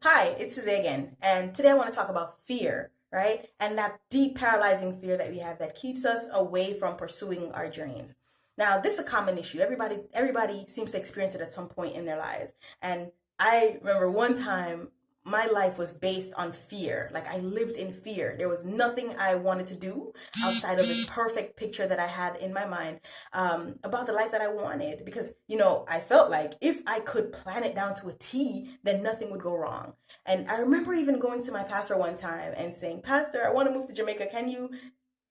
Hi, it's Suzanne again, and today I want to talk about fear, right? And that deep, paralyzing fear that we have that keeps us away from pursuing our dreams. Now, this is a common issue. Everybody seems to experience it at some point in their lives. And I remember one time my life was based on fear. Like I lived in fear. There was nothing I wanted to do outside of this perfect picture that I had in my mind about the life that I wanted. Because, I felt like if I could plan it down to a T, then nothing would go wrong. And I remember even going to my pastor one time and saying, Pastor, I want to move to Jamaica. Can you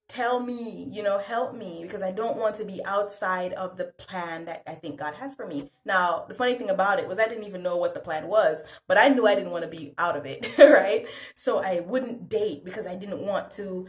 tell me, help me, because I don't want to be outside of the plan that I think God has for me. Now, the funny thing about it was I didn't even know what the plan was, but I knew I didn't want to be out of it, right? So I wouldn't date because I didn't want to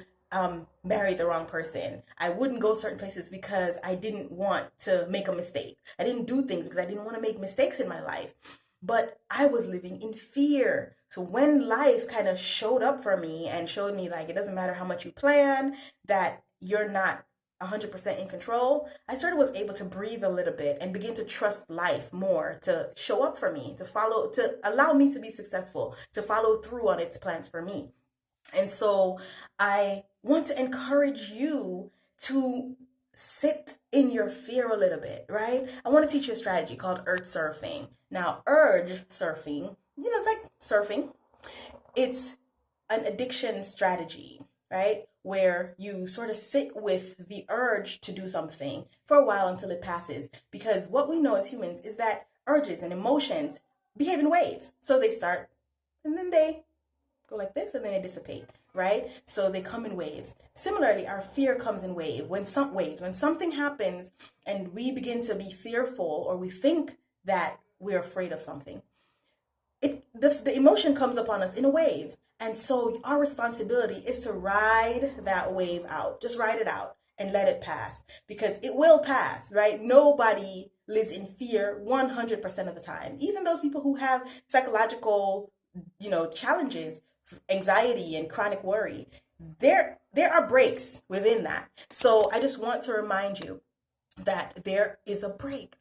marry the wrong person. I wouldn't go certain places because I didn't want to make a mistake. I didn't do things because I didn't want to make mistakes in my life. But I was living in fear. So when life kind of showed up for me and showed me like it doesn't matter how much you plan, that you're not 100% in control, I was able to breathe a little bit and begin to trust life more to show up for me, to allow me to be successful, to follow through on its plans for me. And so I want to encourage you to sit in your fear a little bit, right? I want to teach you a strategy called urge surfing. Now, urge surfing, it's like surfing. It's an addiction strategy, right? Where you sort of sit with the urge to do something for a while until it passes. Because what we know as humans is that urges and emotions behave in waves. So they start and then they go like this and then they dissipate, right? So they come in waves. Similarly, our fear comes in when something happens and we begin to be fearful or we think that we're afraid of something, the emotion comes upon us in a wave. And so our responsibility is to ride that wave out. Just ride it out and let it pass, because it will pass, right? Nobody lives in fear 100% of the time. Even those people who have psychological, challenges, anxiety and chronic worry, there are breaks within that. So I just want to remind you that there's a break.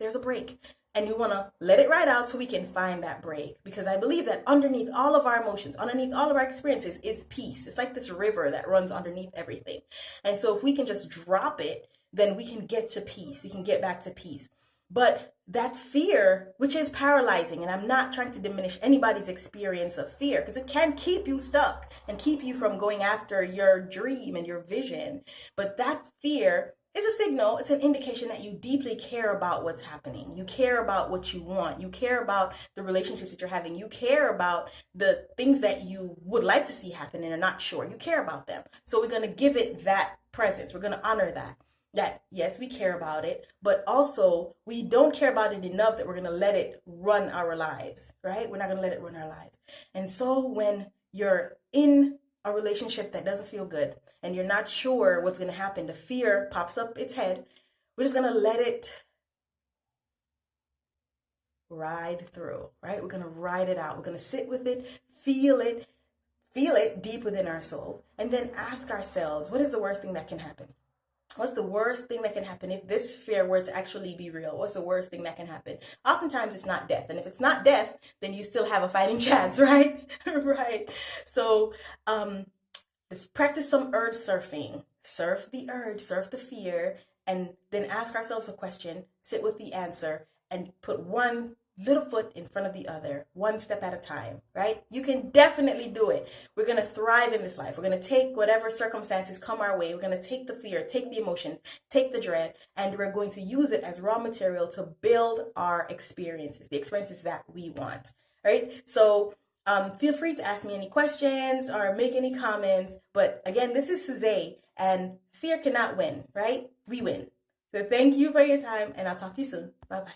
And you want to let it ride out so we can find that break. Because I believe that underneath all of our emotions, underneath all of our experiences is peace. It's like this river that runs underneath everything. And so if we can just drop it, then we can get to peace. We can get back to peace. But that fear, which is paralyzing, and I'm not trying to diminish anybody's experience of fear, because it can keep you stuck and keep you from going after your dream and your vision. But that fear is a signal, it's an indication that you deeply care about what's happening. You care about what you want. You care about the relationships that you're having. You care about the things that you would like to see happen and are not sure. You care about them. So we're going to give it that presence. We're going to honor that. That yes, we care about it, but also we don't care about it enough that we're going to let it run our lives, right? We're not going to let it run our lives. And so when you're in a relationship that doesn't feel good and you're not sure what's going to happen, the fear pops up its head. We're just going to let it ride through, right? We're going to ride it out. We're going to sit with it, feel it deep within our souls, and then ask ourselves, what is the worst thing that can happen? What's the worst thing that can happen if this fear were to actually be real? What's the worst thing that can happen? Oftentimes it's not death. And if it's not death, then you still have a fighting chance, right? Right. So let's practice some urge surfing. Surf the urge, surf the fear, and then ask ourselves a question, sit with the answer, and put one little foot in front of the other, one step at a time, right? You can definitely do it. We're going to thrive in this life. We're going to take whatever circumstances come our way. We're going to take the fear, take the emotions, take the dread, and we're going to use it as raw material to build our experiences, the experiences that we want, right? So feel free to ask me any questions or make any comments. But again, this is Suzanne, and fear cannot win, right? We win. So thank you for your time, and I'll talk to you soon. Bye-bye.